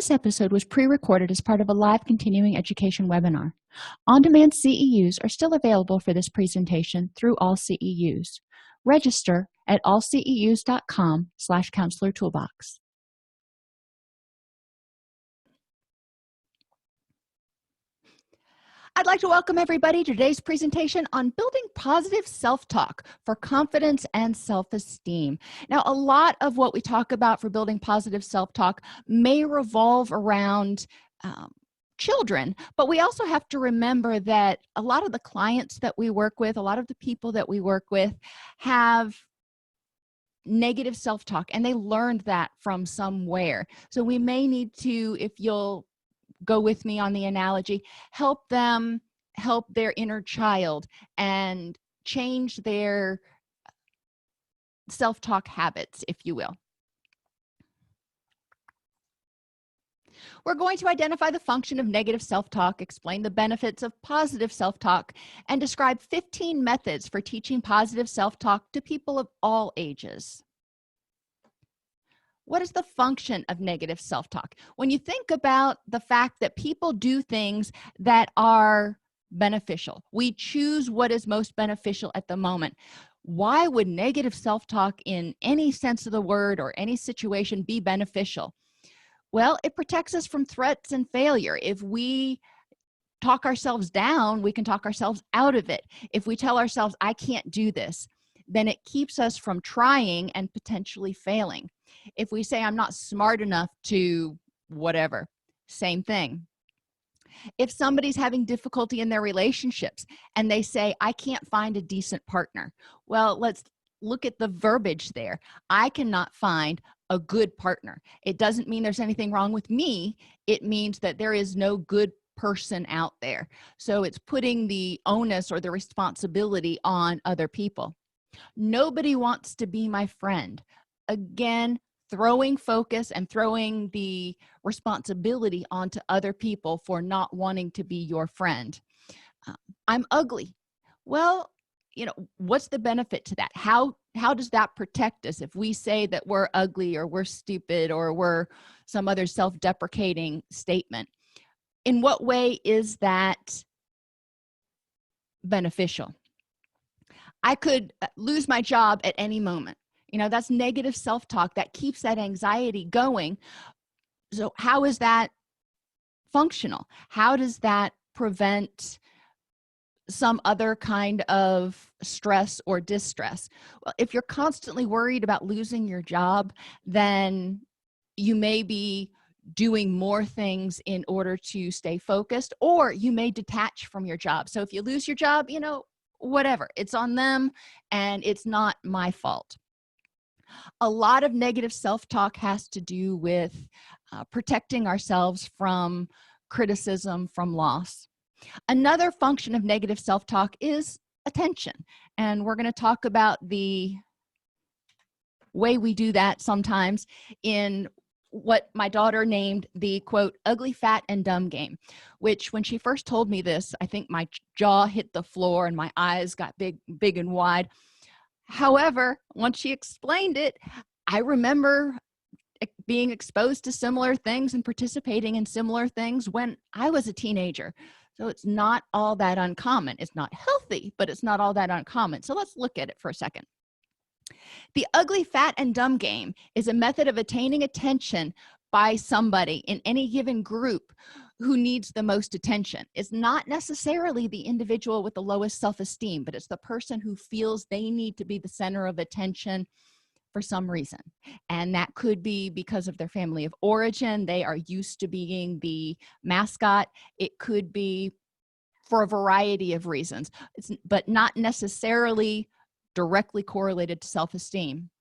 This episode was pre-recorded as part of a live continuing education webinar. On-demand CEUs are still available for this presentation through all CEUs. Register at allceus.com/counselor toolbox. I'd like to welcome everybody to today's presentation on building positive self-talk for confidence and self-esteem. Now, a lot of what we talk about for building positive self-talk may revolve around children, but we also have to remember that a lot of the clients that we work with, a lot of the people that we work with have negative self-talk, and they learned that from somewhere. So we may need to, if you'll go with me on the analogy, help them help their inner child and change their self-talk habits, if you will. We're going to identify the function of negative self-talk, explain the benefits of positive self-talk, and describe 15 methods for teaching positive self-talk to people of all ages. What is the function of negative self-talk? When you think about the fact that people do things that are beneficial, we choose what is most beneficial at the moment. Why would negative self-talk in any sense of the word or any situation be beneficial? Well, it protects us from threats and failure. If we talk ourselves down, we can talk ourselves out of it. If we tell ourselves, I can't do this, then it keeps us from trying and potentially failing. If we say, I'm not smart enough to whatever, same thing. If somebody's having difficulty in their relationships and they say, I can't find a decent partner, well, let's look at the verbiage there. I cannot find a good partner. It doesn't mean there's anything wrong with me. It means that there is no good person out there. So it's putting the onus or the responsibility on other people. Nobody wants to be my friend. Again, throwing focus and throwing the responsibility onto other people for not wanting to be your friend. I'm ugly. Well, what's the benefit to that? How does that protect us if we say that we're ugly or we're stupid or we're some other self-deprecating statement? In what way is that beneficial? I could lose my job at any moment. That's negative self-talk that keeps that anxiety going. So how is that functional? How does that prevent some other kind of stress or distress? Well, if you're constantly worried about losing your job, then you may be doing more things in order to stay focused, or you may detach from your job. So if you lose your job, whatever, it's on them and it's not my fault. A lot of negative self-talk has to do with protecting ourselves from criticism, from loss. Another function of negative self-talk is attention, and we're going to talk about the way we do that sometimes in what my daughter named the, quote, ugly, fat, and dumb game, which when she first told me this, I think my jaw hit the floor and my eyes got big and wide. However, once she explained it, I remember being exposed to similar things and participating in similar things when I was a teenager. So it's not all that uncommon. It's not healthy, but it's not all that uncommon. So let's look at it for a second. The ugly, fat, and dumb game is a method of attaining attention by somebody in any given group who needs the most attention. It's not necessarily the individual with the lowest self-esteem, but it's the person who feels they need to be the center of attention for some reason. And that could be because of their family of origin. They are used to being the mascot. It could be for a variety of reasons, but not necessarily directly correlated to self-esteem.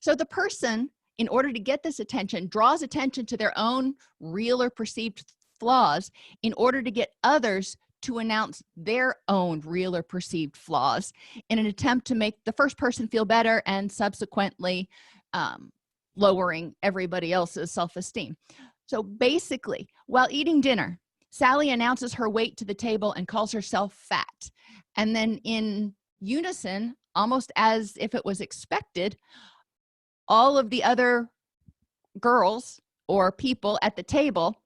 So the person, in order to get this attention, draws attention to their own real or perceived flaws in order to get others to announce their own real or perceived flaws in an attempt to make the first person feel better and subsequently lowering everybody else's self-esteem. So basically, while eating dinner, Sally announces her weight to the table and calls herself fat. And then in unison, almost as if it was expected, all of the other girls or people at the table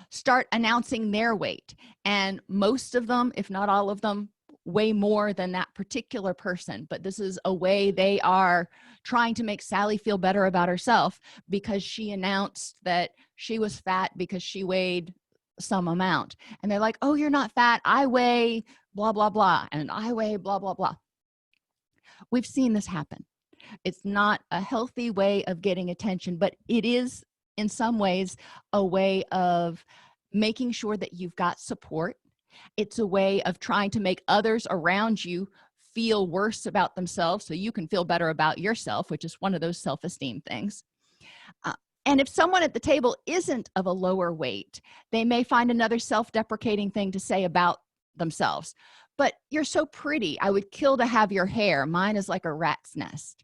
start announcing their weight, and most of them, if not all of them, weigh more than that particular person, but this is a way they are trying to make Sally feel better about herself because she announced that she was fat because she weighed some amount, and they're like, oh, you're not fat, I weigh blah blah blah, and I weigh blah blah blah. We've seen this happen. It's not a healthy way of getting attention, but it is in some ways a way of making sure that you've got support. It's a way of trying to make others around you feel worse about themselves so you can feel better about yourself, which is one of those self-esteem things. And if someone at the table isn't of a lower weight, they may find another self-deprecating thing to say about themselves. But you're so pretty, I would kill to have your hair, mine is like a rat's nest.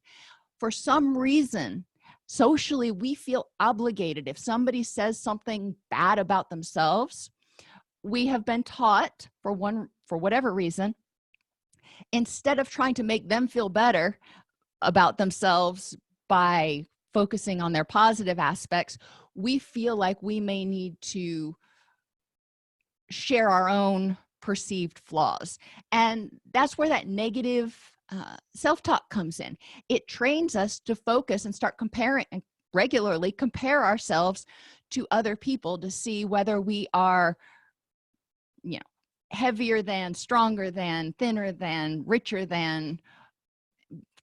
For some reason, socially, we feel obligated. If somebody says something bad about themselves, we have been taught, for whatever reason, instead of trying to make them feel better about themselves by focusing on their positive aspects, we feel like we may need to share our own perceived flaws. And that's where that negative self-talk comes in. It trains us to focus and start comparing and regularly compare ourselves to other people to see whether we are, heavier than, stronger than, thinner than, richer than,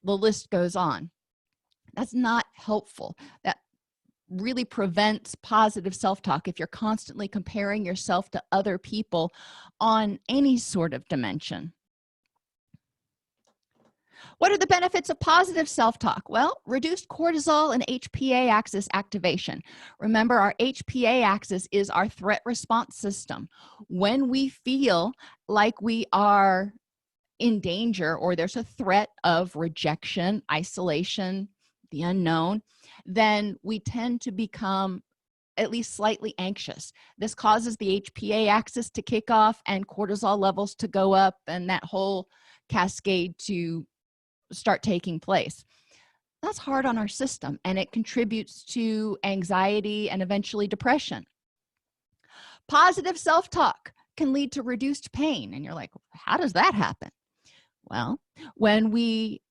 the list goes on. That's not helpful. That really prevents positive self-talk if you're constantly comparing yourself to other people on any sort of dimension. What are the benefits of positive self-talk? Well, reduced cortisol and HPA-Axis activation. Remember, our HPA-Axis is our threat response system. When we feel like we are in danger or there's a threat of rejection, isolation, the unknown, then we tend to become at least slightly anxious. This causes the HPA-Axis to kick off and cortisol levels to go up, and that whole cascade to start taking place. That's hard on our system, and it contributes to anxiety and eventually depression. Positive self-talk can lead to reduced pain, and you're like, how does that happen? Well, when we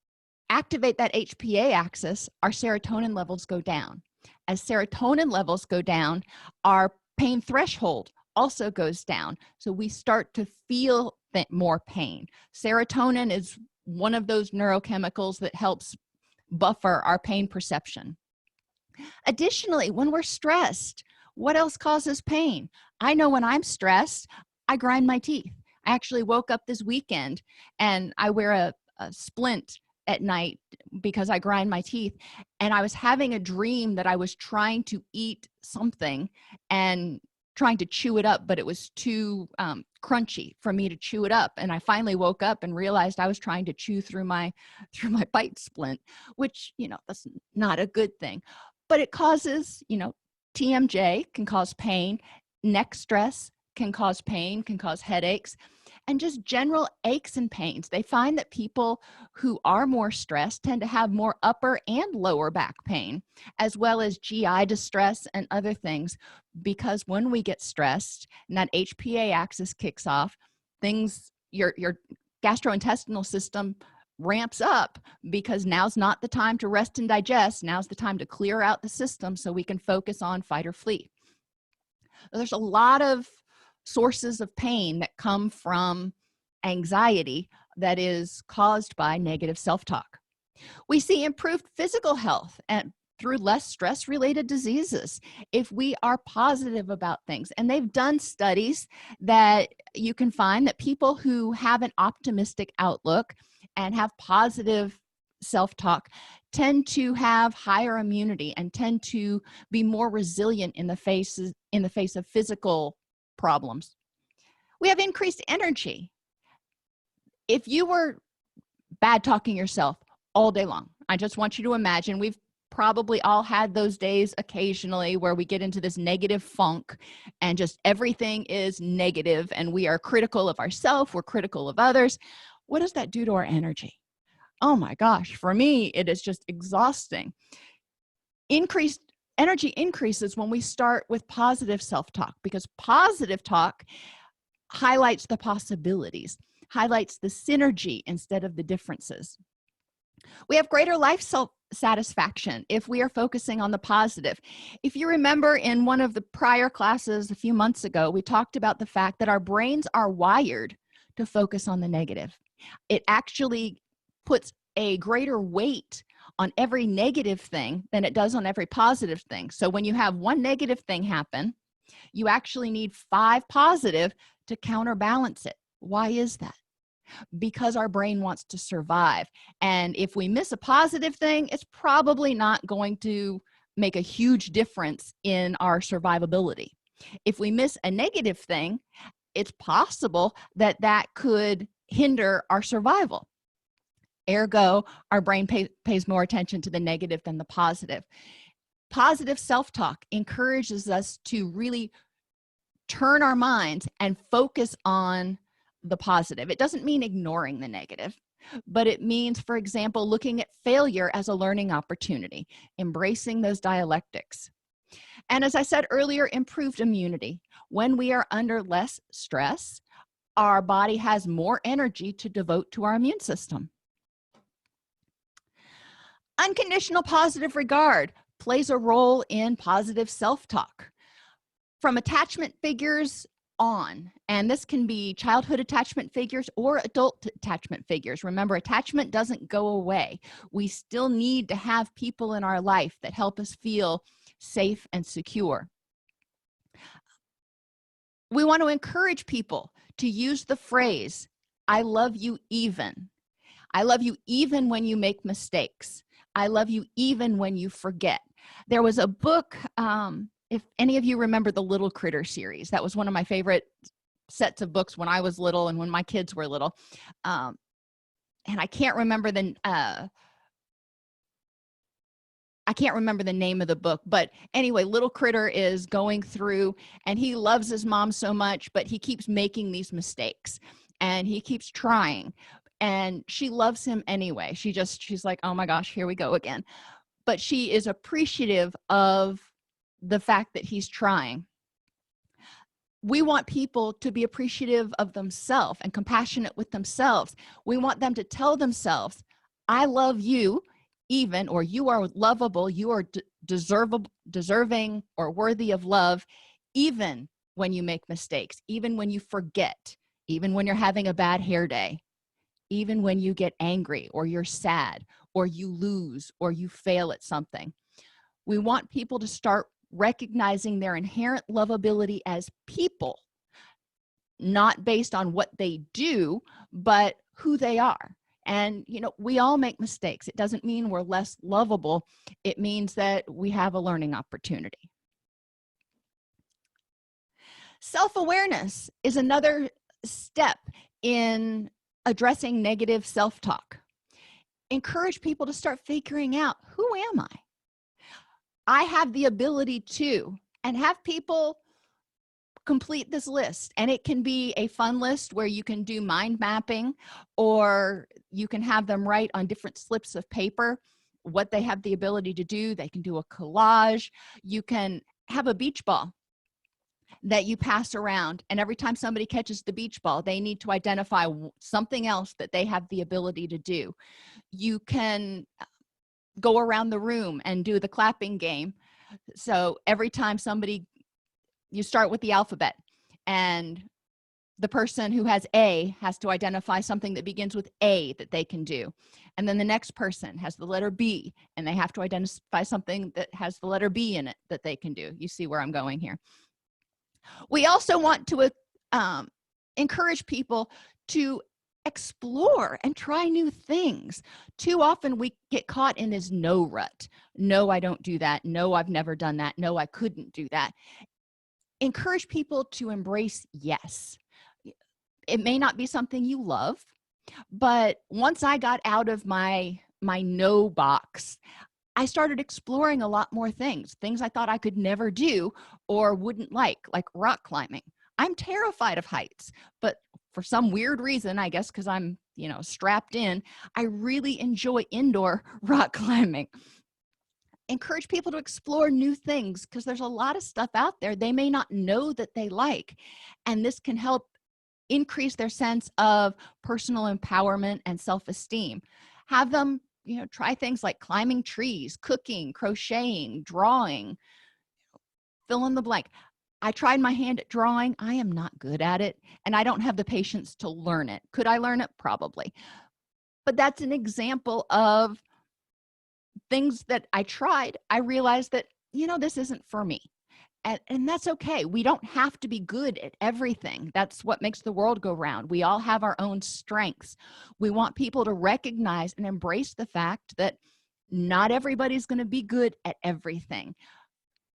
activate that HPA-Axis, our serotonin levels go down. As serotonin levels go down, our pain threshold also goes down, so we start to feel more pain. Serotonin is one of those neurochemicals that helps buffer our pain perception. Additionally, when we're stressed, what else causes pain? I know when I'm stressed, I grind my teeth. I actually woke up this weekend and I wear a splint at night because I grind my teeth, and I was having a dream that I was trying to eat something and trying to chew it up, but it was too crunchy for me to chew it up, and I finally woke up and realized I was trying to chew through my bite splint, which that's not a good thing. But it causes, TMJ can cause pain, neck stress can cause pain, can cause headaches, and just general aches and pains. They find that people who are more stressed tend to have more upper and lower back pain, as well as GI distress and other things, because when we get stressed and that HPA-Axis kicks off, your gastrointestinal system ramps up, because now's not the time to rest and digest. Now's the time to clear out the system so we can focus on fight or flee. There's a lot of sources of pain that come from anxiety that is caused by negative self-talk. We see improved physical health and through less stress-related diseases if we are positive about things. And they've done studies that you can find that people who have an optimistic outlook and have positive self-talk tend to have higher immunity and tend to be more resilient in the face of physical problems. We have increased energy. If you were bad talking yourself all day long, I just want you to imagine, we've probably all had those days occasionally where we get into this negative funk and just everything is negative and we are critical of ourselves, we're critical of others. What does that do to our energy? Oh my gosh, for me, it is just exhausting. Increased energy increases when we start with positive self-talk, because positive talk highlights the possibilities, highlights the synergy instead of the differences. We have greater life self-satisfaction if we are focusing on the positive. If you remember, in one of the prior classes a few months ago, we talked about the fact that our brains are wired to focus on the negative. It actually puts a greater weight on every negative thing than it does on every positive thing. So when you have one negative thing happen, you actually need 5 positive to counterbalance it. Why is that? Because our brain wants to survive. And if we miss a positive thing, it's probably not going to make a huge difference in our survivability. If we miss a negative thing, it's possible that that could hinder our survival. Ergo, our brain pays more attention to the negative than the positive. Positive self-talk encourages us to really turn our minds and focus on the positive. It doesn't mean ignoring the negative, but it means, for example, looking at failure as a learning opportunity, embracing those dialectics. And as I said earlier, improved immunity. When we are under less stress, our body has more energy to devote to our immune system. Unconditional positive regard plays a role in positive self-talk. From attachment figures on, and this can be childhood attachment figures or adult attachment figures. Remember, attachment doesn't go away. We still need to have people in our life that help us feel safe and secure. We want to encourage people to use the phrase, I love you even. I love you even when you make mistakes. I love you even when you forget. There was a book, if any of you remember the Little Critter series, that was one of my favorite sets of books when I was little and when my kids were little. And I can't remember the name of the book, but anyway, Little Critter is going through and he loves his mom so much, but he keeps making these mistakes and he keeps trying, and she loves him anyway. She's like, oh my gosh, here we go again. But she is appreciative of the fact that he's trying. We want people to be appreciative of themselves and compassionate with themselves. We want them to tell themselves, I love you even, or you are lovable, you are deserving or worthy of love, even when you make mistakes, even when you forget, even when you're having a bad hair day, even when you get angry or you're sad or you lose or you fail at something. We want people to start recognizing their inherent lovability as people, not based on what they do, but who they are. And, you know, we all make mistakes. It doesn't mean we're less lovable. It means that we have a learning opportunity. Self-awareness is another step in addressing negative self-talk. Encourage people to start figuring out, who am I? I have the ability to, and have people complete this list. And it can be a fun list where you can do mind mapping, or you can have them write on different slips of paper what they have the ability to do. They can do a collage. You can have a beach ball that you pass around, and every time somebody catches the beach ball, they need to identify something else that they have the ability to do. You can go around the room and do the clapping game. So every time you start with the alphabet, and the person who has A has to identify something that begins with A that they can do. And then the next person has the letter B, and they have to identify something that has the letter B in it that they can do. You see where I'm going here. We also want to encourage people to explore and try new things. Too often we get caught in this no rut. No, I don't do that. No, I've never done that. No, I couldn't do that. Encourage people to embrace yes. It may not be something you love, but once I got out of my no box, I started exploring a lot more things I thought I could never do or wouldn't like rock climbing. I'm terrified of heights, but for some weird reason, I guess because I'm, strapped in, I really enjoy indoor rock climbing. Encourage people to explore new things, because there's a lot of stuff out there they may not know that they like, and this can help increase their sense of personal empowerment and self-esteem. Have them, try things like climbing trees, cooking, crocheting, drawing, fill in the blank. I tried my hand at drawing. I am not good at it, and I don't have the patience to learn it. Could I learn it? Probably. But that's an example of things that I tried. I realized that, this isn't for me. And that's okay. We don't have to be good at everything. That's what makes the world go round. We all have our own strengths. We want people to recognize and embrace the fact that not everybody's going to be good at everything.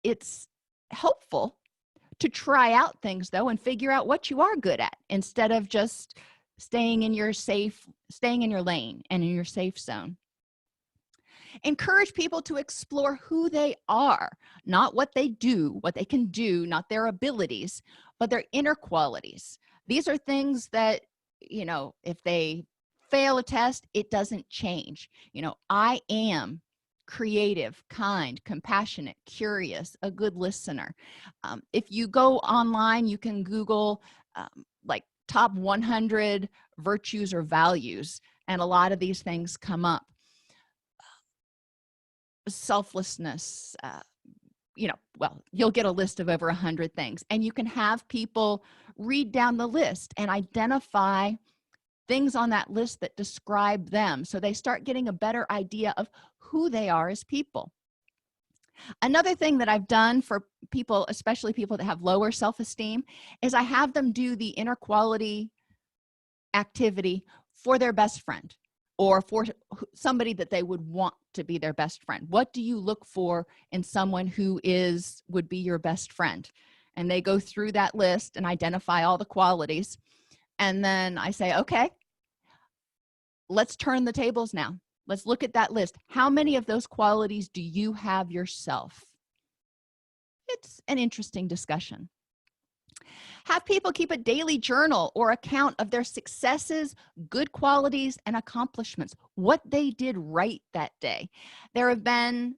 It's helpful to try out things, though, and figure out what you are good at, instead of just staying in your lane and in your safe zone. Encourage people to explore who they are, not what they do, what they can do, not their abilities, but their inner qualities. These are things that, if they fail a test, it doesn't change. I am creative, kind, compassionate, curious, a good listener. If you go online, you can Google like top 100 virtues or values, and a lot of these things come up. Selflessness, well, you'll get a list of over 100 things, and you can have people read down the list and identify things on that list that describe them, so they start getting a better idea of who they are as people. Another thing that I've done for people, especially people that have lower self-esteem, is I have them do the inner quality activity for their best friend, or for somebody that they would want to be their best friend. What do you look for in someone who would be your best friend? And they go through that list and identify all the qualities. And then I say, okay, let's turn the tables now. Let's look at that list. How many of those qualities do you have yourself? It's an interesting discussion. Have people keep a daily journal or account of their successes, good qualities, and accomplishments, what they did right that day. There have been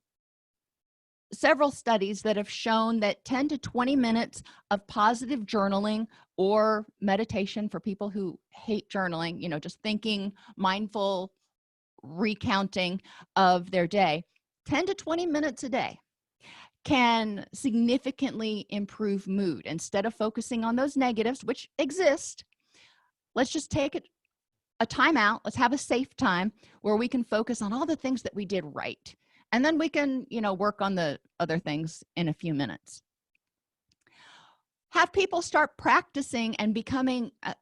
several studies that have shown that 10 to 20 minutes of positive journaling or meditation, for people who hate journaling, just thinking, mindful recounting of their day, 10 to 20 minutes a day can significantly improve mood. Instead of focusing on those negatives, which exist, let's just take a time out. Let's have a safe time where we can focus on all the things that we did right. And then we can, work on the other things in a few minutes. Have people start practicing and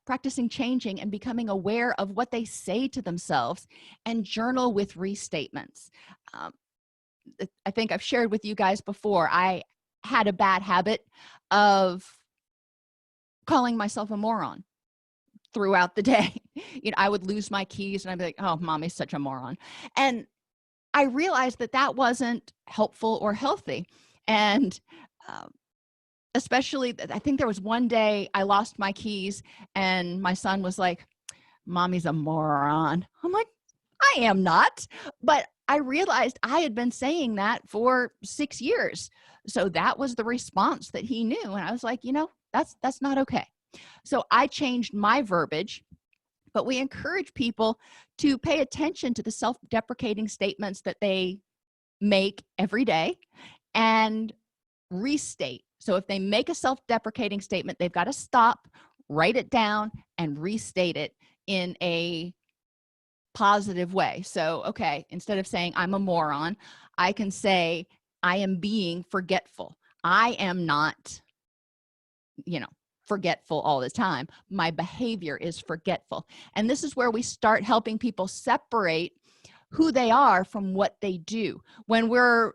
practicing changing and becoming aware of what they say to themselves, and journal with restatements. I think I've shared with you guys before, I had a bad habit of calling myself a moron throughout the day. I would lose my keys and I'd be like, oh, mommy's such a moron. And I realized that that wasn't helpful or healthy. And especially, I think there was one day I lost my keys and my son was like, mommy's a moron. I'm like, I am not. But I realized I had been saying that for 6 years. So that was the response that he knew. And I was like, that's not okay. So I changed my verbiage, but we encourage people to pay attention to the self-deprecating statements that they make every day and restate. So if they make a self-deprecating statement, they've got to stop, write it down, and restate it in a positive way. So, okay, instead of saying I'm a moron, I can say I am being forgetful. I am not, forgetful all the time. My behavior is forgetful. And this is where we start helping people separate who they are from what they do. When we're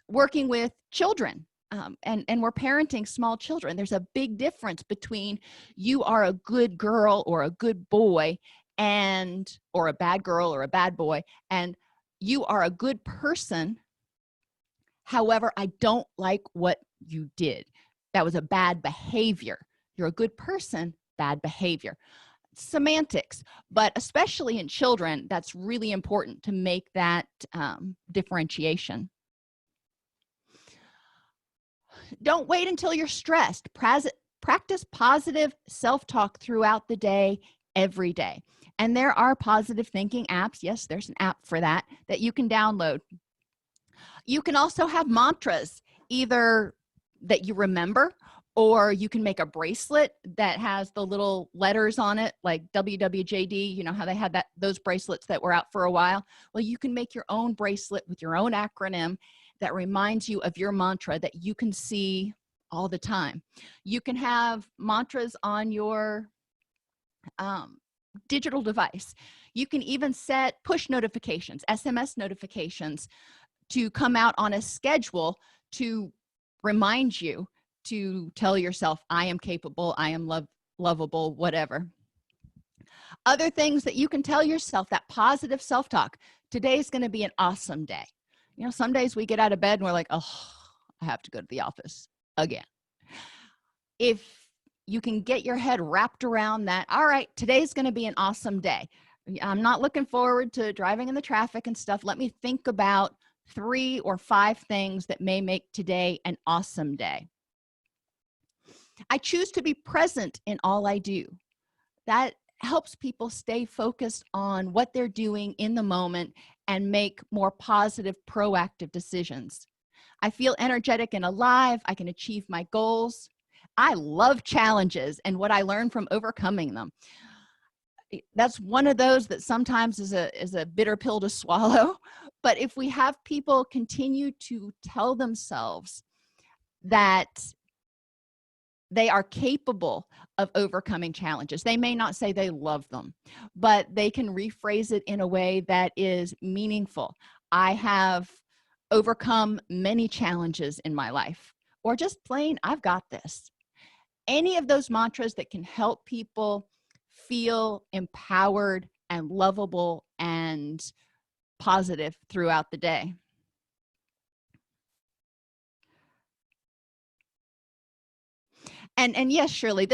working with children, and we're parenting small children, there's a big difference between you are a good girl or a good boy, or a bad girl or a bad boy, and you are a good person. However, I don't like what you did. That was a bad behavior. You're a good person, bad behavior. Semantics, but especially in children, that's really important to make that differentiation. Don't wait until you're stressed. Practice positive self-talk throughout the day, every day. And there are positive thinking apps. Yes, there's an app for that you can download. You can also have mantras, either that you remember, or you can make a bracelet that has the little letters on it, like WWJD. You know how they had those bracelets that were out for a while? Well, you can make your own bracelet with your own acronym that reminds you of your mantra that you can see all the time. You can have mantras on your digital device. You can even set push notifications, SMS notifications, to come out on a schedule to remind you to tell yourself, I am capable, I am lovable, whatever. Other things that you can tell yourself, that positive self-talk. Today's going to be an awesome day. You know, some days we get out of bed and we're like, oh, I have to go to the office again. If you can get your head wrapped around that, all right, today's going to be an awesome day. I'm not looking forward to driving in the traffic and stuff. Let me think about 3 or 5 things that may make today an awesome day. I choose to be present in all I do. That helps people stay focused on what they're doing in the moment and make more positive, proactive decisions. I feel energetic and alive. I can achieve my goals. I love challenges and what I learn from overcoming them. That's one of those that sometimes is a bitter pill to swallow. But if we have people continue to tell themselves that they are capable of overcoming challenges, they may not say they love them, but they can rephrase it in a way that is meaningful. I have overcome many challenges in my life, or just plain, I've got this. Any of those mantras that can help people feel empowered and lovable and positive throughout the day. And yes, Shirley,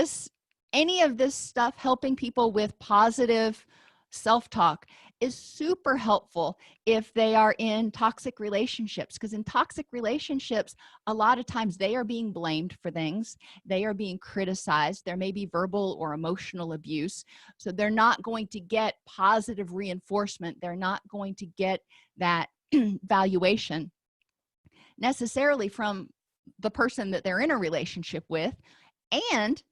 any of this stuff helping people with positive self-talk is super helpful if they are in toxic relationships, because in toxic relationships, a lot of times they are being blamed for things. They are being criticized. There may be verbal or emotional abuse. So they're not going to get positive reinforcement. They're not going to get that valuation necessarily from the person that they're in a relationship with. And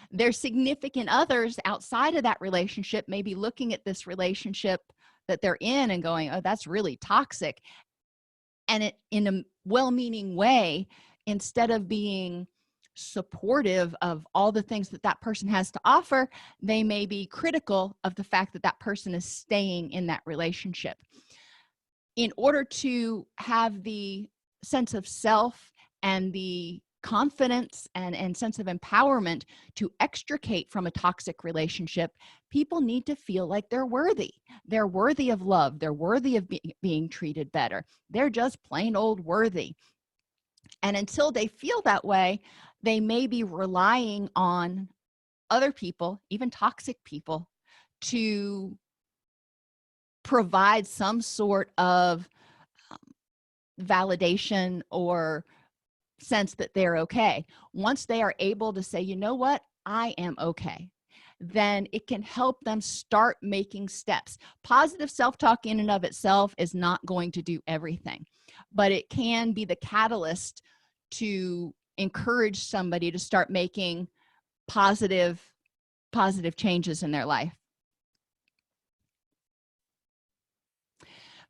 their significant others outside of that relationship may be looking at this relationship that they're in and going, oh, that's really toxic. And it, in a well-meaning way, instead of being supportive of all the things that that person has to offer, they may be critical of the fact that that person is staying in that relationship. In order to have the sense of self and the confidence and sense of empowerment to extricate from a toxic relationship, people need to feel like they're worthy. They're worthy of love. They're worthy of being treated better. They're just plain old worthy. And until they feel that way, they may be relying on other people, even toxic people, to provide some sort of validation or sense that they're okay. Once they are able to say, you know what, I am okay, then it can help them start making steps. Positive self-talk in and of itself is not going to do everything, but it can be the catalyst to encourage somebody to start making positive changes in their life.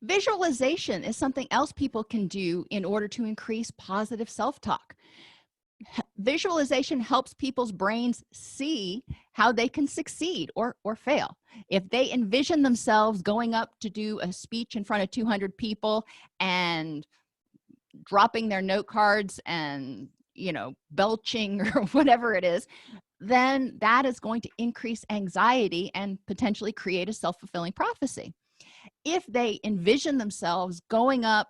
Visualization is something else people can do in order to increase positive self-talk. Visualization helps people's brains see how they can succeed or fail. If they envision themselves going up to do a speech in front of 200 people and dropping their note cards and, you know, belching or whatever it is, then that is going to increase anxiety and potentially create a self-fulfilling prophecy. If they envision themselves going up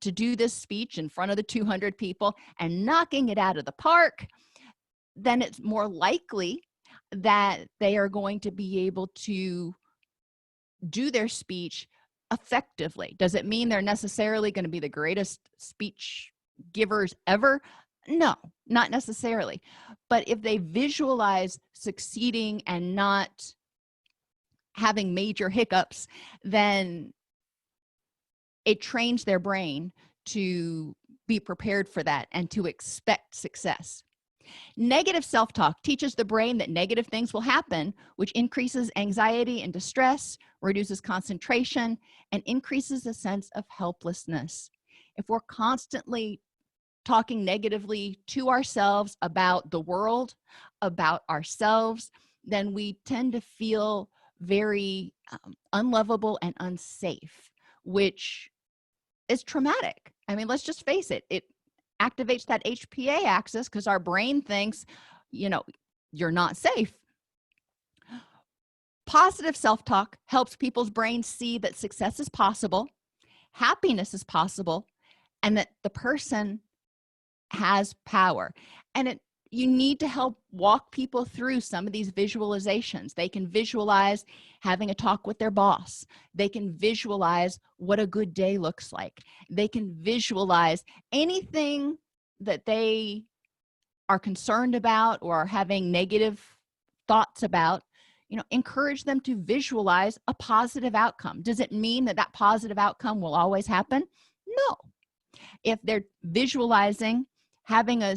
to do this speech in front of the 200 people and knocking it out of the park, then it's more likely that they are going to be able to do their speech effectively. Does it mean they're necessarily going to be the greatest speech givers ever? No, not necessarily. But if they visualize succeeding and not having major hiccups, then it trains their brain to be prepared for that and to expect success. Negative self-talk teaches the brain that negative things will happen, which increases anxiety and distress, reduces concentration, and increases a sense of helplessness. If we're constantly talking negatively to ourselves about the world, about ourselves, then we tend to feel very unlovable and unsafe, which is traumatic. I mean, let's just face it. It activates that HPA-Axis because our brain thinks, you know, you're not safe. Positive self-talk helps people's brains see that success is possible, happiness is possible, and that the person has power. And you need to help walk people through some of these visualizations. They can visualize having a talk with their boss. They can visualize what a good day looks like. They can visualize anything that they are concerned about or are having negative thoughts about. You know, encourage them to visualize a positive outcome. Does it mean that that positive outcome will always happen? No. If they're visualizing having a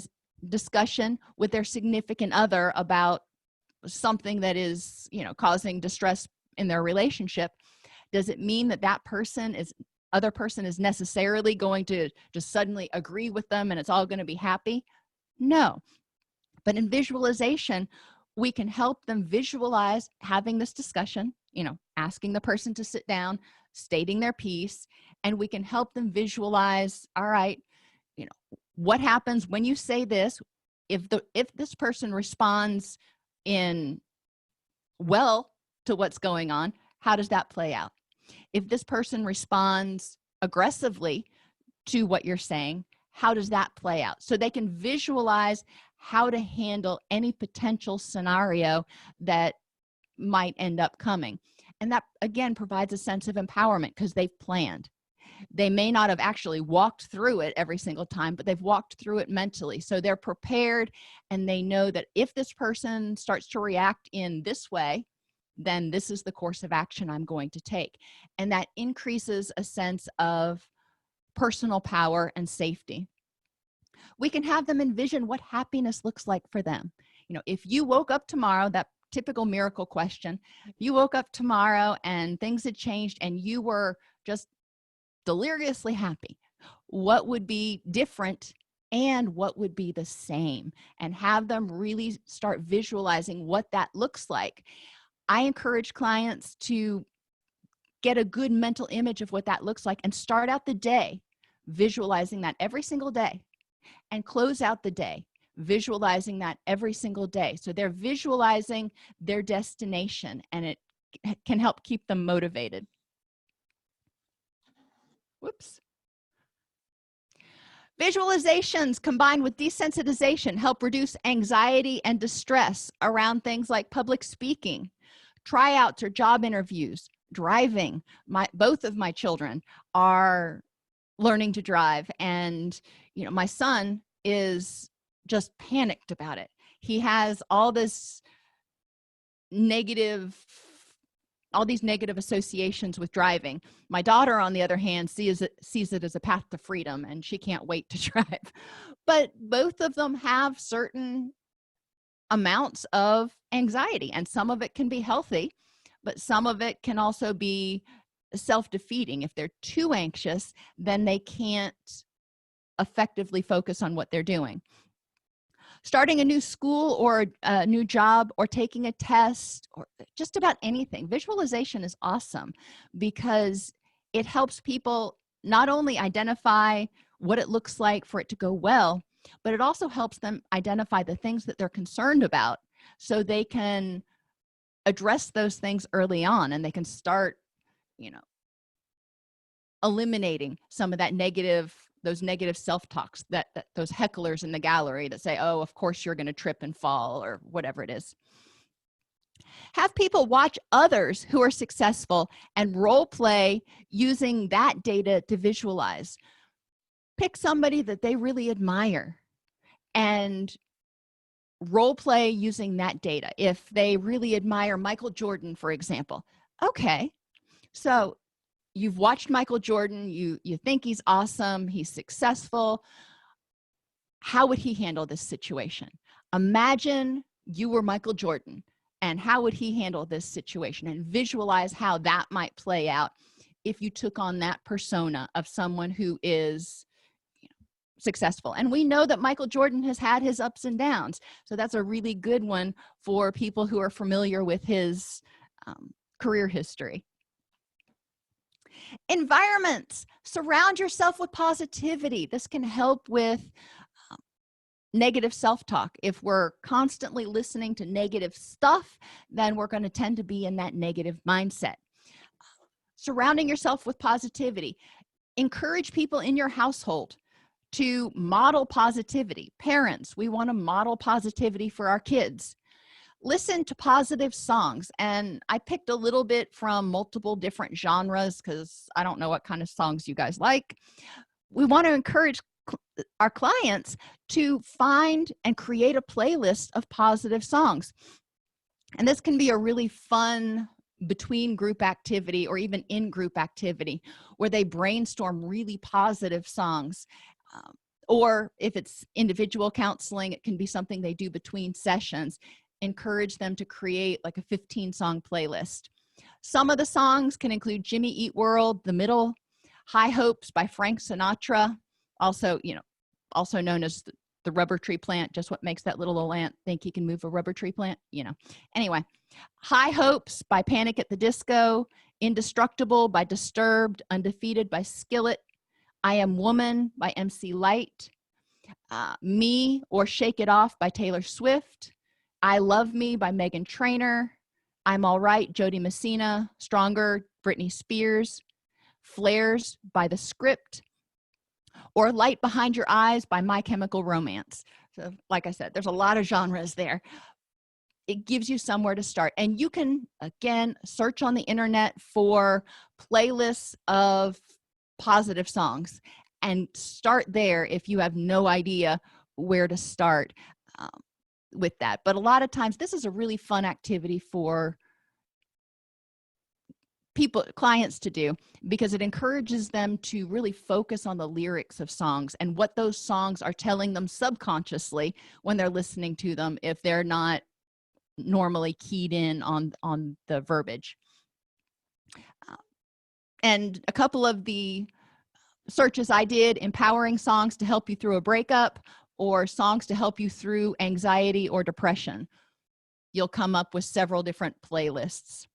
discussion with their significant other about something that is, you know, causing distress in their relationship, does it mean that that other person is necessarily going to just suddenly agree with them and it's all going to be happy? No. But in visualization, we can help them visualize having this discussion, you know, asking the person to sit down, stating their piece, and we can help them visualize, all right, you know, what happens when you say this? If this person responds in well to what's going on, how does that play out? If this person responds aggressively to what you're saying, how does that play out? So they can visualize how to handle any potential scenario that might end up coming. And that, again, provides a sense of empowerment because they've planned. They may not have actually walked through it every single time, but they've walked through it mentally. So they're prepared and they know that if this person starts to react in this way, then this is the course of action I'm going to take. And that increases a sense of personal power and safety. We can have them envision what happiness looks like for them. You know, if you woke up tomorrow, that typical miracle question, if you woke up tomorrow and things had changed and you were just deliriously happy, what would be different and what would be the same? And have them really start visualizing what that looks like. I encourage clients to get a good mental image of what that looks like and start out the day visualizing that every single day and close out the day visualizing that every single day. So they're visualizing their destination and it can help keep them motivated. Whoops. Visualizations combined with desensitization help reduce anxiety and distress around things like public speaking, tryouts or job interviews, driving. Both of my children are learning to drive, and you know, my son is just panicked about it. He has all these negative associations with driving. My daughter, on the other hand, sees it as a path to freedom, and she can't wait to drive. But both of them have certain amounts of anxiety, and some of it can be healthy, but some of it can also be self-defeating. If they're too anxious, then they can't effectively focus on what they're doing. Starting a new school or a new job or taking a test or just about anything, visualization is awesome because it helps people not only identify what it looks like for it to go well, but it also helps them identify the things that they're concerned about so they can address those things early on and they can start, you know, eliminating some of that those negative self-talks, that those hecklers in the gallery that say, oh, of course you're going to trip and fall, or whatever it is. Have people watch others who are successful and role play using that data to visualize. Pick somebody that they really admire and role play using that data. If they really admire Michael Jordan, for example, okay, so you've watched Michael Jordan, you think he's awesome, he's successful. How would he handle this situation? Imagine you were Michael Jordan, and how would he handle this situation, and visualize how that might play out if you took on that persona of someone who is successful. And we know that Michael Jordan has had his ups and downs, so that's a really good one for people who are familiar with his career history. Environments. Surround yourself with positivity. This can help with negative self-talk. If we're constantly listening to negative stuff, then we're going to tend to be in that negative mindset. Surrounding yourself with positivity. Encourage people in your household to model positivity. Parents, we want to model positivity for our kids. Listen to positive songs, and I picked a little bit from multiple different genres because I don't know what kind of songs you guys like. We want to encourage our clients to find and create a playlist of positive songs, and this can be a really fun between group activity or even in group activity where they brainstorm really positive songs. Or if it's individual counseling, it can be something they do between sessions. Encourage them to create like a 15-song playlist. Some of the songs can include Jimmy Eat World, The Middle, High Hopes by Frank Sinatra, also known as the rubber tree plant, just what makes that little old ant think he can move a rubber tree plant, Anyway, High Hopes by Panic at the Disco, Indestructible by Disturbed, Undefeated by Skillet, I Am Woman by MC Light, Me or Shake It Off by Taylor Swift, I Love Me by Meghan Trainor, I'm All Right, Jody Messina, Stronger, Britney Spears, Flares by The Script, or Light Behind Your Eyes by My Chemical Romance. So like I said, there's a lot of genres there. It gives you somewhere to start, and you can again search on the internet for playlists of positive songs and start there if you have no idea where to start with that. But a lot of times this is a really fun activity for clients to do, because it encourages them to really focus on the lyrics of songs and what those songs are telling them subconsciously when they're listening to them, if they're not normally keyed in on the verbiage. And a couple of the searches I did: empowering songs to help you through a breakup, or songs to help you through anxiety or depression. You'll come up with several different playlists.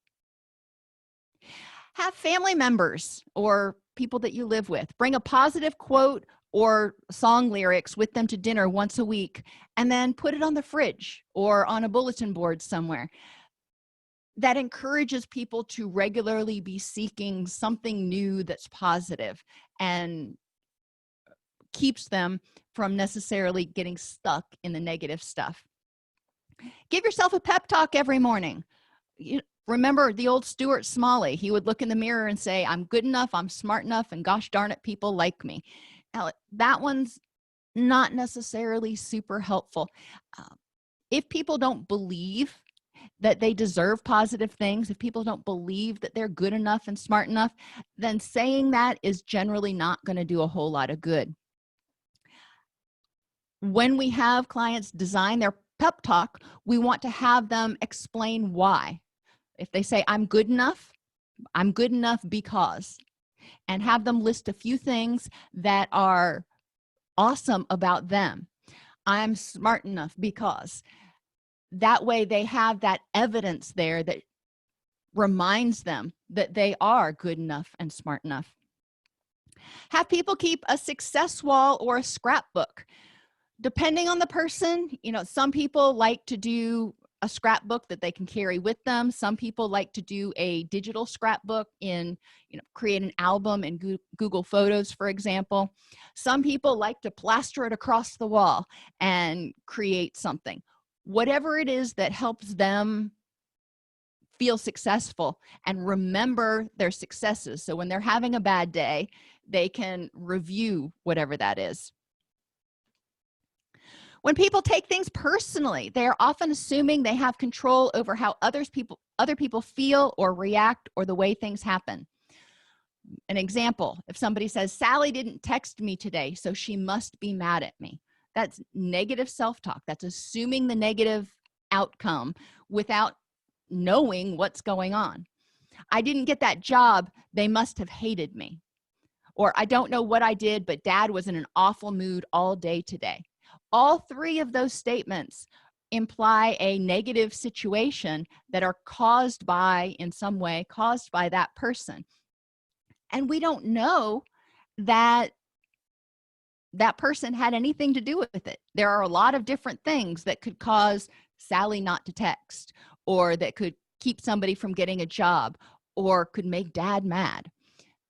Have family members or people that you live with bring a positive quote or song lyrics with them to dinner once a week, and then put it on the fridge or on a bulletin board somewhere. That encourages people to regularly be seeking something new that's positive, and keeps them from necessarily getting stuck in the negative stuff. Give yourself a pep talk every morning. Remember the old Stuart Smalley. He would look in the mirror and say, I'm good enough, I'm smart enough, and gosh darn it, people like me. Now, that one's not necessarily super helpful. If people don't believe that they deserve positive things, if people don't believe that they're good enough and smart enough, then saying that is generally not going to do a whole lot of good. When we have clients design their pep talk, we want to have them explain why. If they say, I'm good enough because, and have them list a few things that are awesome about them. I'm smart enough because. That way they have that evidence there that reminds them that they are good enough and smart enough. Have people keep a success wall or a scrapbook. Depending on the person, some people like to do a scrapbook that they can carry with them. Some people like to do a digital scrapbook create an album in Google Photos, for example. Some people like to plaster it across the wall and create something. Whatever it is that helps them feel successful and remember their successes. So when they're having a bad day, they can review whatever that is. When people take things personally, they are often assuming they have control over how other people feel or react or the way things happen. An example, if somebody says, Sally didn't text me today, so she must be mad at me. That's negative self-talk. That's assuming the negative outcome without knowing what's going on. I didn't get that job, they must have hated me. Or I don't know what I did, but Dad was in an awful mood all day today. All three of those statements imply a negative situation that are caused by, in some way, caused by that person. And we don't know that that person had anything to do with it. There are a lot of different things that could cause Sally not to text, or that could keep somebody from getting a job, or could make Dad mad.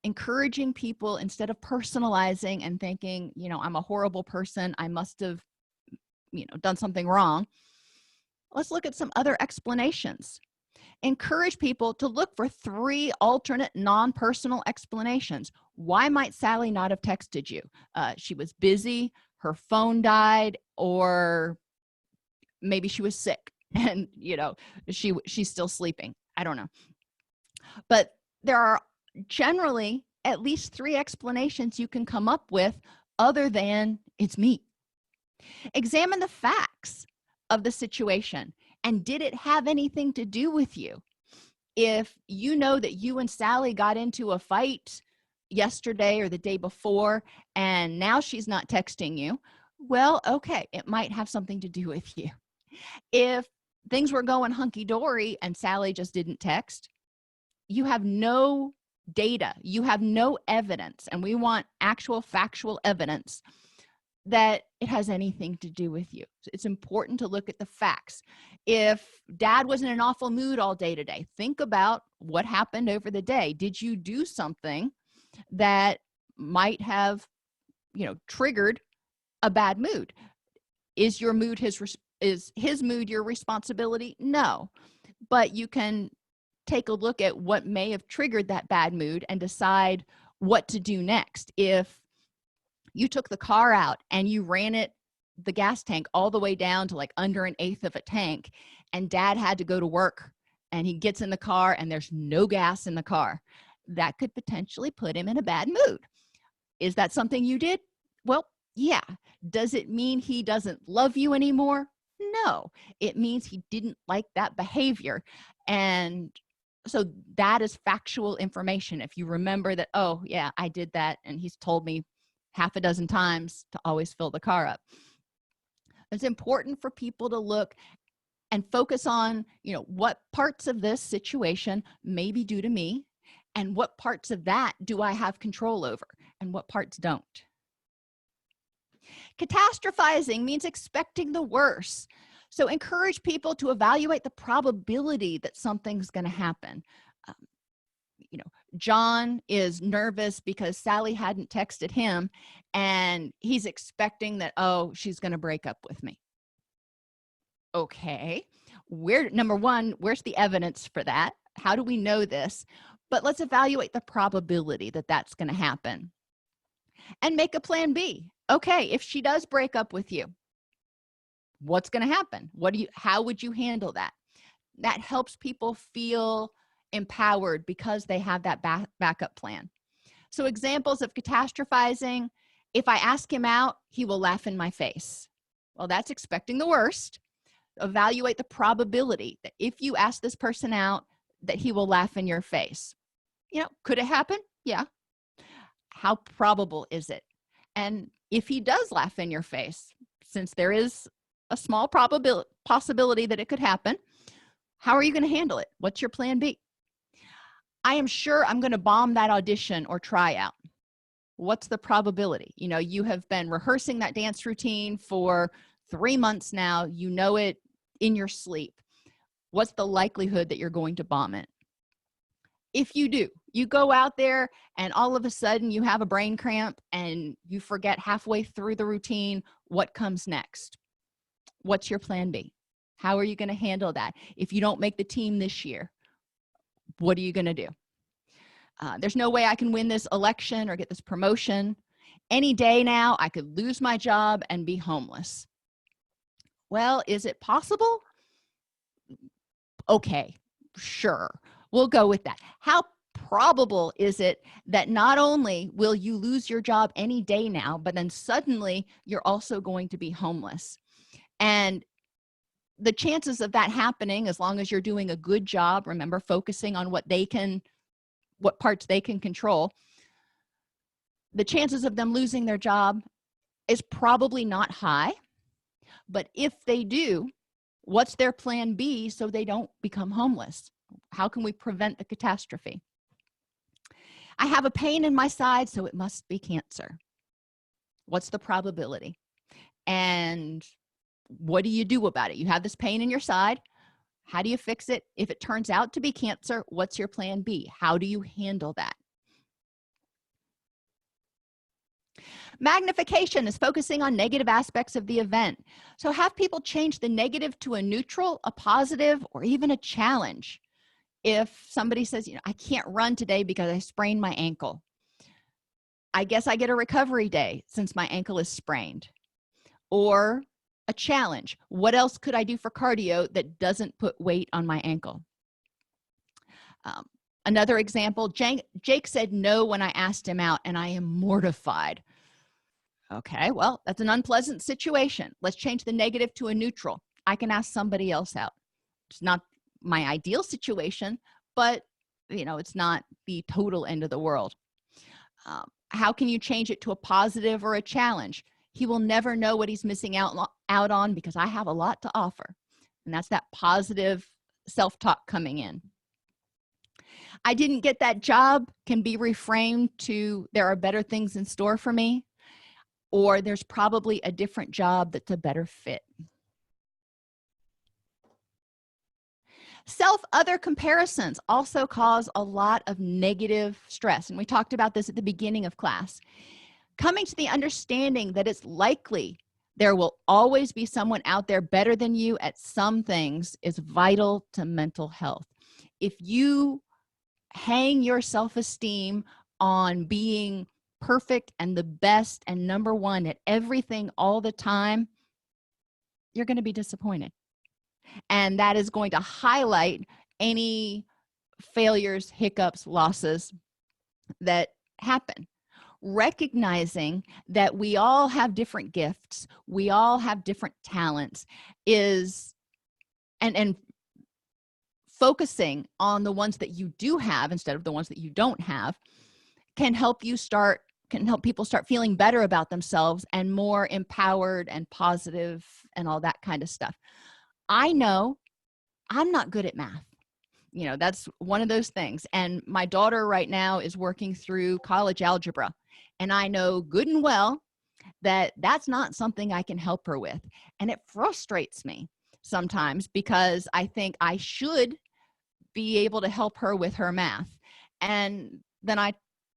Encouraging people, instead of personalizing and thinking, I'm a horrible person, I must have, done something wrong. Let's look at some other explanations. Encourage people to look for 3 alternate non-personal explanations. Why might Sally not have texted you? She was busy, her phone died, or maybe she was sick and she's still sleeping. I don't know. But there are generally at least 3 explanations you can come up with other than it's me. Examine the facts of the situation, and did it have anything to do with you? If you know that you and Sally got into a fight yesterday or the day before, and now she's not texting you, well, okay, it might have something to do with you. If things were going hunky-dory and Sally just didn't text, you have no data, you have no evidence, and we want actual factual evidence that it has anything to do with you. So it's important to look at the facts. If Dad was in an awful mood all day today, think about what happened over the day. Did you do something that might have, triggered a bad mood? Is your mood is his mood your responsibility? No. But you can take a look at what may have triggered that bad mood and decide what to do next. If you took the car out and you ran the gas tank all the way down to like under 1/8 of a tank, and Dad had to go to work, and he gets in the car and there's no gas in the car, that could potentially put him in a bad mood. Is that something you did? Well, yeah. Does it mean he doesn't love you anymore? No. It means he didn't like that behavior. And so that is factual information. If you remember that, oh yeah, I did that, and he's told me half a dozen times to always fill the car up. It's important for people to look and focus on, what parts of this situation may be due to me, and what parts of that do I have control over, and what parts don't. Catastrophizing means expecting the worst. So encourage people to evaluate the probability that something's going to happen. John is nervous because Sally hadn't texted him, and he's expecting that, oh, she's going to break up with me. Okay, number one, where's the evidence for that? How do we know this? But let's evaluate the probability that that's going to happen and make a plan B. Okay, if she does break up with you, what's going to happen? How would you handle that? That helps people feel empowered because they have that backup plan. So examples of catastrophizing: if I ask him out, he will laugh in my face. Well, that's expecting the worst. Evaluate the probability that if you ask this person out, that he will laugh in your face. Could it happen? Yeah. How probable is it? And if he does laugh in your face, since there is a small possibility that it could happen, how are you going to handle it? What's your plan B? I am sure I'm going to bomb that audition or tryout. What's the probability? You have been rehearsing that dance routine for 3 months now. You know it in your sleep. What's the likelihood that you're going to bomb it? If you do, you go out there and all of a sudden you have a brain cramp and you forget halfway through the routine, what comes next? What's your plan B? How are you going to handle that? If you don't make the team this year, what are you going to do? There's no way I can win this election or get this promotion. Any day now, I could lose my job and be homeless. Well, is it possible? Okay, sure, we'll go with that. How probable is it that not only will you lose your job any day now, but then suddenly you're also going to be homeless? And the chances of that happening, as long as you're doing a good job, remember, focusing on what parts they can control, the chances of them losing their job is probably not high. But if they do, what's their plan B so they don't become homeless? How can we prevent the catastrophe? I have a pain in my side, so it must be cancer. What's the probability? And what do you do about it? You have this pain in your side. How do you fix it? If it turns out to be cancer, what's your plan B? How do you handle that? Magnification is focusing on negative aspects of the event. So have people change the negative to a neutral, a positive, or even a challenge. If somebody says, I can't run today because I sprained my ankle, I guess I get a recovery day since my ankle is sprained. Or a challenge, what else could I do for cardio that doesn't put weight on my ankle? Another example, Jake said no when I asked him out, and I am mortified. Okay, well, that's an unpleasant situation. Let's change the negative to a neutral. I can ask somebody else out. It's not my ideal situation, but it's not the total end of the world. How can you change it to a positive or a challenge? He will never know what he's missing out on because I have a lot to offer. And that's that positive self-talk coming in. I didn't get that job can be reframed to there are better things in store for me, or there's probably a different job that's a better fit. Self-other comparisons also cause a lot of negative stress, and we talked about this at the beginning of class. Coming to the understanding that it's likely there will always be someone out there better than you at some things is vital to mental health. If you hang your self-esteem on being perfect and the best and number one at everything all the time, you're going to be disappointed. And that is going to highlight any failures, hiccups, losses that happen. Recognizing that we all have different gifts, we all have different talents is, and focusing on the ones that you do have instead of the ones that you don't have can help people start feeling better about themselves and more empowered and positive and all that kind of stuff. I know I'm not good at math. That's one of those things. And my daughter right now is working through college algebra. And I know good and well that that's not something I can help her with. And it frustrates me sometimes because I think I should be able to help her with her math. And then I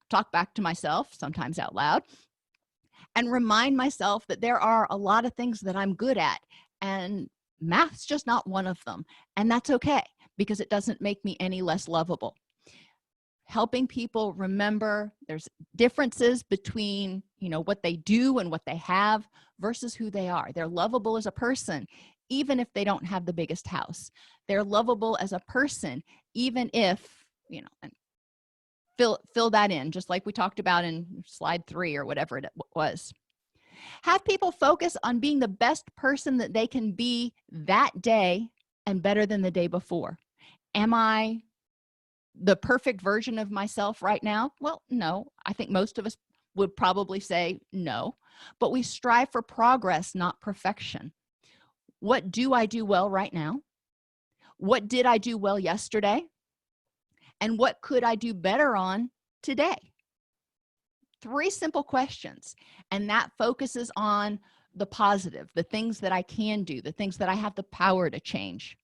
talk back to myself, sometimes out loud, and remind myself that there are a lot of things that I'm good at. And math's just not one of them. And that's okay, because it doesn't make me any less lovable. Helping people remember there's differences between, what they do and what they have versus who they are. They're lovable as a person, even if they don't have the biggest house. They're lovable as a person, even if, and fill that in, just like we talked about in slide 3 or whatever it was. Have people focus on being the best person that they can be that day and better than the day before. Am I the perfect version of myself right now? Well, no. I think most of us would probably say no, but we strive for progress, not perfection. What do I do well right now? What did I do well yesterday? And what could I do better on today? 3 simple questions, and that focuses on the positive, the things that I can do, the things that I have the power to change.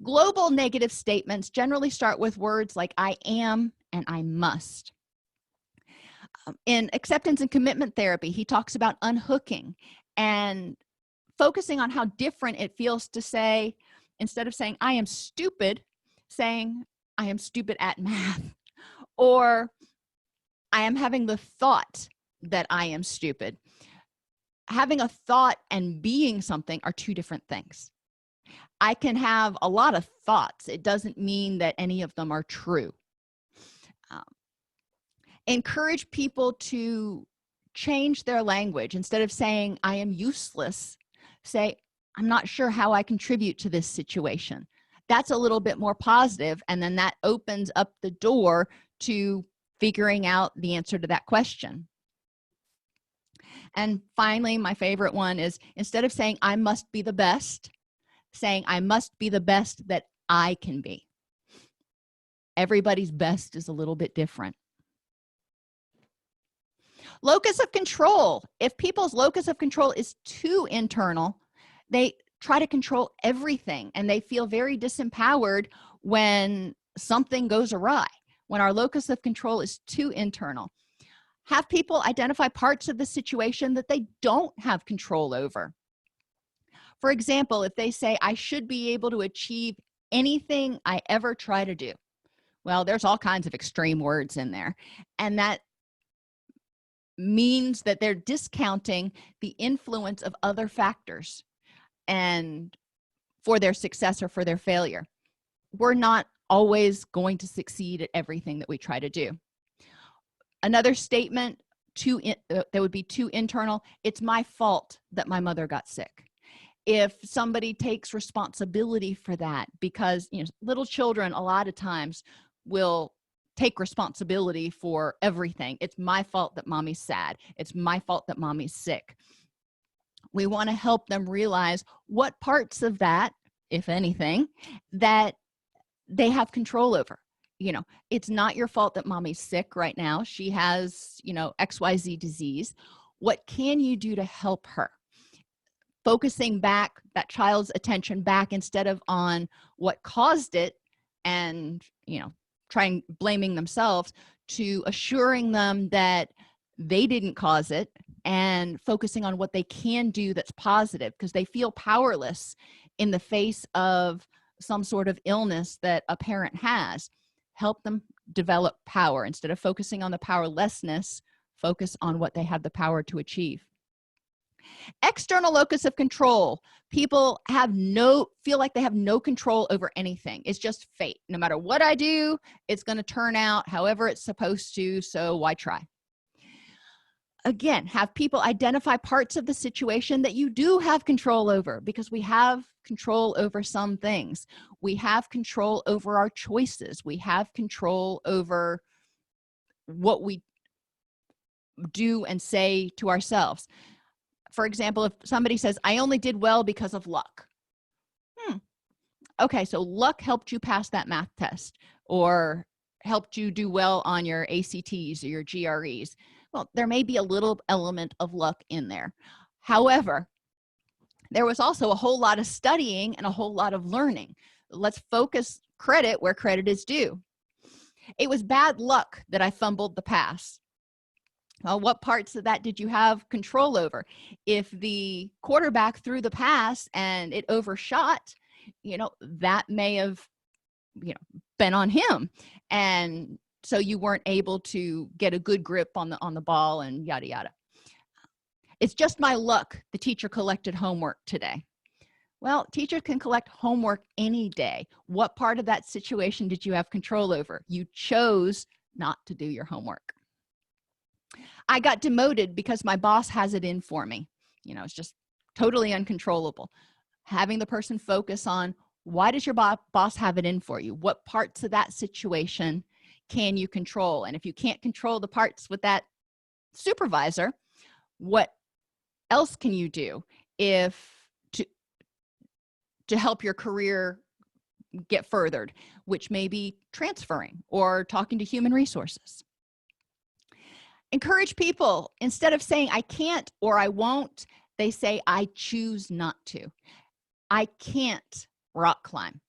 Global negative statements generally start with words like I am and I must. In acceptance and commitment therapy, he talks about unhooking and focusing on how different it feels to say, instead of saying I am stupid, saying I am stupid at math, or I am having the thought that I am stupid. having a thought and being something are two different things. I can have a lot of thoughts. It doesn't mean that any of them are true. Encourage people to change their language. Instead of saying, I am useless, say, I'm not sure how I contribute to this situation. That's a little bit more positive, and then that opens up the door to figuring out the answer to that question. And finally, my favorite one is, instead of saying, I must be the best, saying, I must be the best that I can be. Everybody's best is a little bit different. Locus of control. If people's locus of control is too internal, they try to control everything, and they feel very disempowered when something goes awry, when our locus of control is too internal. Have people identify parts of the situation that they don't have control over. For example, if they say, I should be able to achieve anything I ever try to do. Well, there's all kinds of extreme words in there, and that means that they're discounting the influence of other factors and for their success or for their failure. We're not always going to succeed at everything that we try to do. Another statement that would be too internal, it's my fault that my mother got sick. If somebody takes responsibility for that, because little children a lot of times will take responsibility for everything. It's my fault that mommy's sad. It's my fault that mommy's sick. We want to help them realize what parts of that, if anything, that they have control over. It's not your fault that mommy's sick right now. She has, XYZ disease. What can you do to help her? Focusing back that child's attention back instead of on what caused it and, trying blaming themselves, to assuring them that they didn't cause it and focusing on what they can do that's positive, because they feel powerless in the face of some sort of illness that a parent has. Help them develop power. Instead of focusing on the powerlessness, focus on what they have the power to achieve. External locus of control. People feel like they have no control over anything. It's just fate. No matter what I do, it's going to turn out however it's supposed to, so why try? Again, have people identify parts of the situation that you do have control over, because we have control over some things. We have control over our choices. We have control over what we do and say to ourselves. For example, if somebody says, I only did well because of luck. Okay, so luck helped you pass that math test or helped you do well on your ACTs or your GREs. Well, there may be a little element of luck in there. However, there was also a whole lot of studying and a whole lot of learning. Let's focus credit where credit is due. It was bad luck that I fumbled the pass. Well, what parts of that did you have control over? If the quarterback threw the pass and it overshot, that may have, been on him. And so you weren't able to get a good grip on the ball and yada, yada. It's just my luck the teacher collected homework today. Well, teachers can collect homework any day. What part of that situation did you have control over? You chose not to do your homework. I got demoted because my boss has it in for me. It's just totally uncontrollable. Having the person focus on, why does your boss have it in for you? What parts of that situation can you control? And if you can't control the parts with that supervisor, what else can you do to help your career get furthered, which may be transferring or talking to human resources. Encourage people. Instead of saying I can't or I won't, they say I choose not to. I can't rock climb.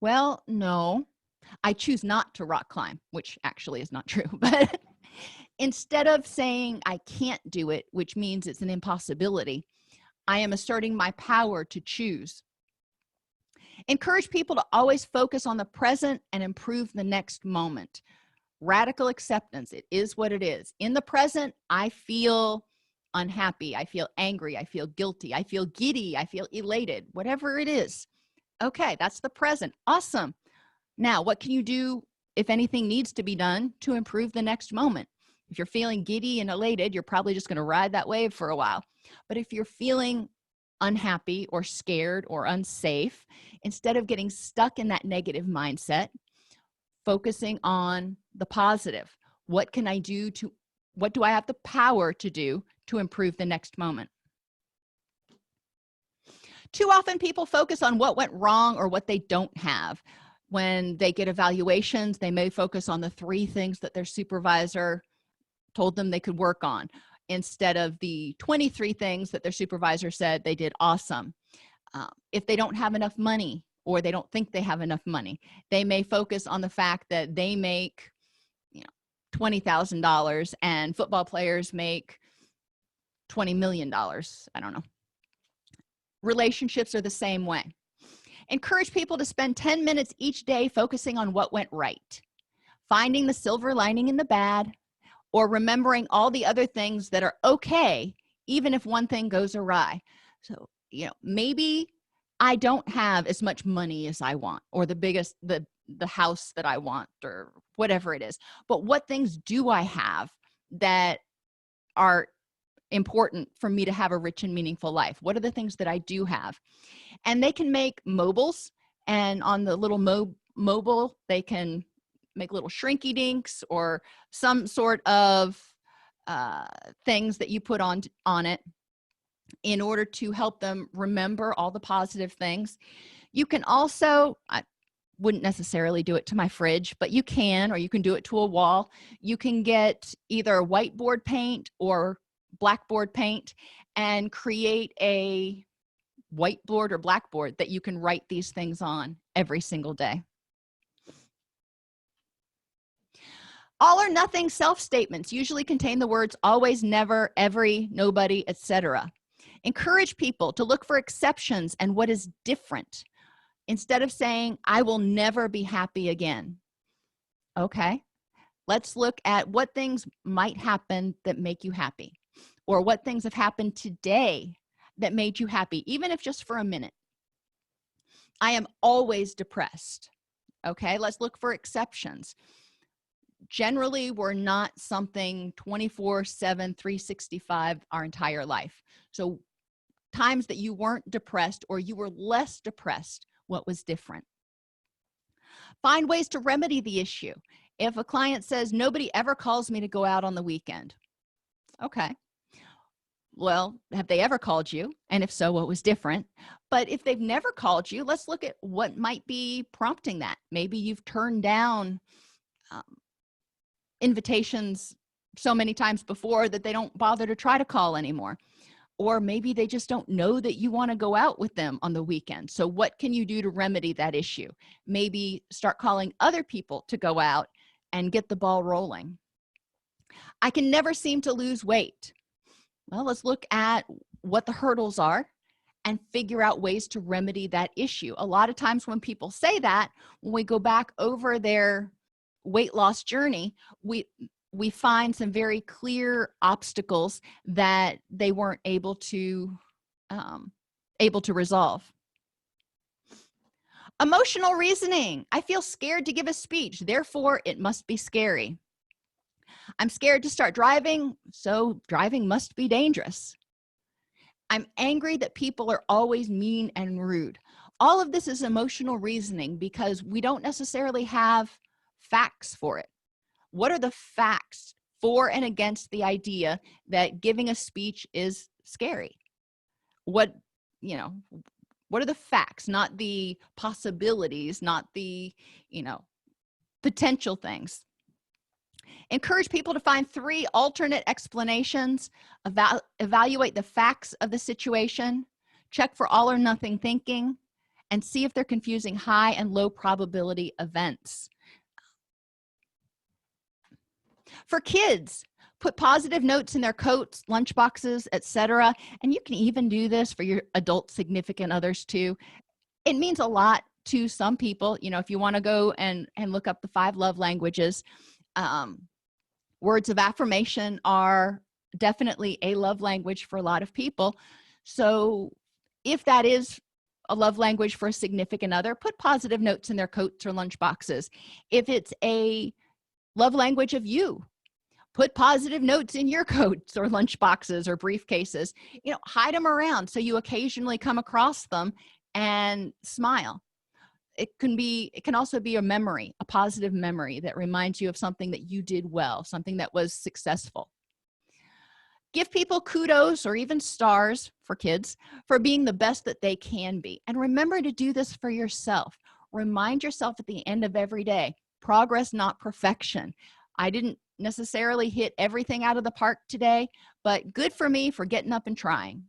Well, no, I choose not to rock climb, which actually is not true. But instead of saying I can't do it, which means it's an impossibility, I am asserting my power to choose. Encourage people to always focus on the present and improve the next moment. Radical acceptance. It is what it is. In the present, I feel unhappy, I feel angry, I feel guilty, I feel giddy, I feel elated, whatever it is. Okay, that's the present. Awesome. Now, what can you do if anything needs to be done to improve the next moment? If you're feeling giddy and elated, you're probably just going to ride that wave for a while. But if you're feeling unhappy or scared or unsafe, instead of getting stuck in that negative mindset, focusing on the positive. What can I do to, what do I have the power to do to improve the next moment? Too often people focus on what went wrong or what they don't have. When they get evaluations, they may focus on the 3 things that their supervisor told them they could work on instead of the 23 things that their supervisor said they did awesome. If they don't have enough money or they don't think they have enough money, they may focus on the fact that they make, $20,000 and football players make $20 million. I don't know. Relationships are the same way. Encourage people to spend 10 minutes each day focusing on what went right, finding the silver lining in the bad, or remembering all the other things that are okay, even if one thing goes awry. So, maybe I don't have as much money as I want, or the house that I want, or whatever it is. But what things do I have that are important for me to have a rich and meaningful life? What are the things that I do have? And they can make mobiles, and on the little mobile, they can make little shrinky dinks or some sort of things that you put on it in order to help them remember all the positive things. You can also, I wouldn't necessarily do it to my fridge, but you can, or you can do it to a wall. You can get either whiteboard paint or blackboard paint and create a whiteboard or blackboard that you can write these things on every single day. All or nothing self-statements usually contain the words always, never, every, nobody, etc. Encourage people to look for exceptions and what is different instead of saying, I will never be happy again. Okay, let's look at what things might happen that make you happy, or what things have happened today that made you happy, even if just for a minute. I am always depressed. Okay, let's look for exceptions. Generally, we're not something 24/7, 365 our entire life. So times that you weren't depressed or you were less depressed, what was different? Find ways to remedy the issue. If a client says, nobody ever calls me to go out on the weekend. Okay. Well, have they ever called you? And if so, what was different? But if they've never called you, let's look at what might be prompting that. Maybe you've turned down invitations so many times before that they don't bother to try to call anymore. Or maybe they just don't know that you want to go out with them on the weekend. So what can you do to remedy that issue? Maybe start calling other people to go out and get the ball rolling. I can never seem to lose weight. Well, let's look at what the hurdles are and figure out ways to remedy that issue. A lot of times when people say that, when we go back over their weight loss journey, we find some very clear obstacles that they weren't able to resolve. Emotional reasoning. I feel scared to give a speech, therefore it must be scary. I'm scared to start driving, so driving must be dangerous. I'm angry that people are always mean and rude. All of this is emotional reasoning because we don't necessarily have facts for it. What are the facts for and against the idea that giving a speech is scary? What are the facts, not the possibilities, not the, potential things? Encourage people to find 3 alternate explanations, evaluate the facts of the situation, check for all or nothing thinking, and see if they're confusing high and low probability events. For kids, put positive notes in their coats, lunch boxes, etc. And you can even do this for your adult significant others too. It means a lot to some people. If you want to go and look up the 5 love languages, words of affirmation are definitely a love language for a lot of people. So if that is a love language for a significant other, put positive notes in their coats or lunch boxes. If it's a love language of you, put positive notes in your coats or lunch boxes or briefcases. Hide them around so you occasionally come across them and smile. It can also be a memory, a positive memory that reminds you of something that you did well, something that was successful. Give people kudos or even stars for kids for being the best that they can be. And remember to do this for yourself. Remind yourself at the end of every day, progress, not perfection. I didn't necessarily hit everything out of the park today, but good for me for getting up and trying.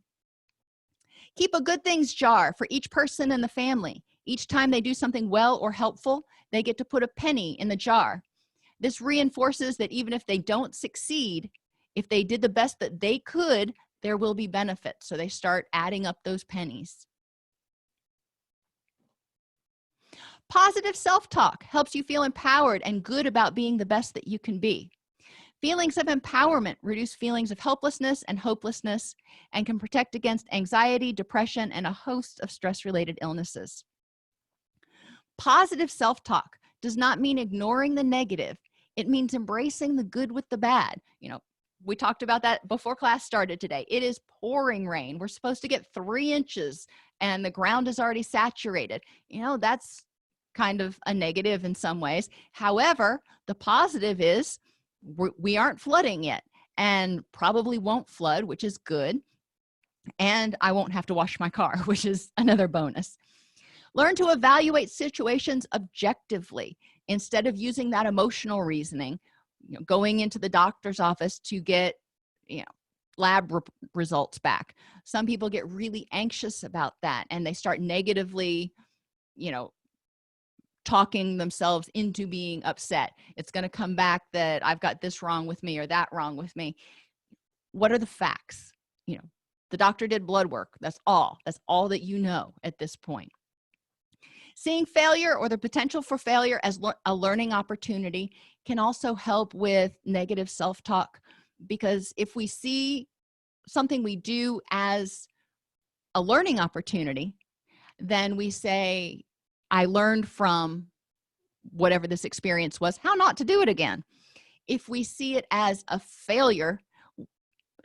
Keep a good things jar for each person in the family. Each time they do something well or helpful, they get to put a penny in the jar. This reinforces that even if they don't succeed, if they did the best that they could, there will be benefits. So they start adding up those pennies. Positive self-talk helps you feel empowered and good about being the best that you can be. Feelings of empowerment reduce feelings of helplessness and hopelessness and can protect against anxiety, depression, and a host of stress-related illnesses. Positive self-talk does not mean ignoring the negative. It means embracing the good with the bad. We talked about that before class started today. It is pouring rain. We're supposed to get 3 inches and the ground is already saturated. That's kind of a negative in some ways. However, the positive is we aren't flooding yet and probably won't flood, which is good. And I won't have to wash my car, which is another bonus. Learn to evaluate situations objectively instead of using that emotional reasoning, going into the doctor's office to get, lab results back. Some people get really anxious about that and they start negatively, talking themselves into being upset. It's going to come back that I've got this wrong with me or that wrong with me. What are the facts? The doctor did blood work. That's all that you know at this point. Seeing failure or the potential for failure as a learning opportunity can also help with negative self-talk, because if we see something we do as a learning opportunity, then we say, I learned from whatever this experience was, how not to do it again. If we see it as a failure,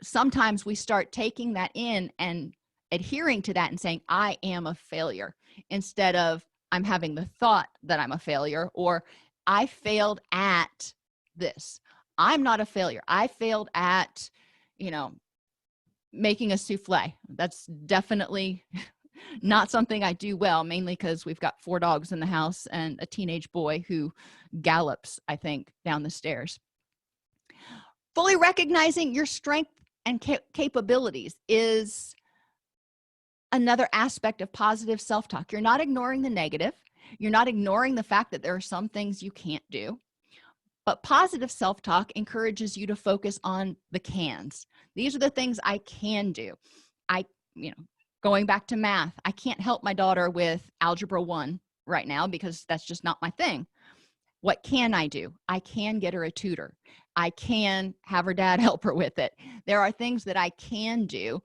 sometimes we start taking that in and adhering to that and saying, I am a failure, instead of I'm having the thought that I'm a failure, or I failed at this. I'm not a failure. I failed at, making a souffle. That's definitely not something I do well, mainly because we've got 4 dogs in the house and a teenage boy who gallops, I think, down the stairs. Fully recognizing your strength and capabilities is another aspect of positive self-talk. You're not ignoring the negative. You're not ignoring the fact that there are some things you can't do. But positive self-talk encourages you to focus on the cans. These are the things I can do. Going back to math, I can't help my daughter with Algebra 1 right now because that's just not my thing. What can I do? I can get her a tutor. I can have her dad help her with it. There are things that I can do.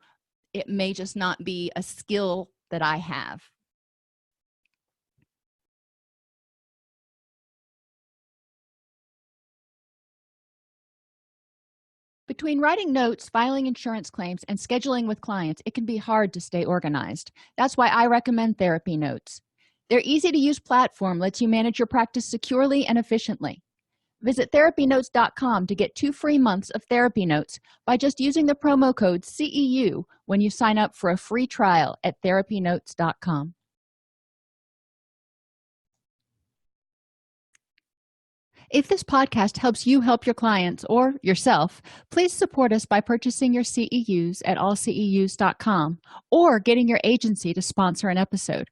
It may just not be a skill that I have. Between writing notes, filing insurance claims, and scheduling with clients, it can be hard to stay organized. That's why I recommend Therapy Notes. Their easy-to-use platform lets you manage your practice securely and efficiently. Visit therapynotes.com to get 2 free months of Therapy Notes by just using the promo code CEU when you sign up for a free trial at therapynotes.com. If this podcast helps you help your clients or yourself, please support us by purchasing your CEUs at allceus.com or getting your agency to sponsor an episode.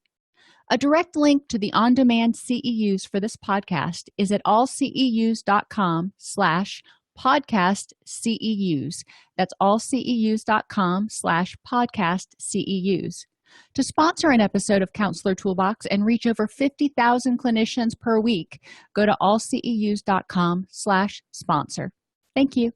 A direct link to the on-demand CEUs for this podcast is at allceus.com/podcast CEUs. That's allceus.com/podcast CEUs. To sponsor an episode of Counselor Toolbox and reach over 50,000 clinicians per week, go to allceus.com/sponsor. Thank you.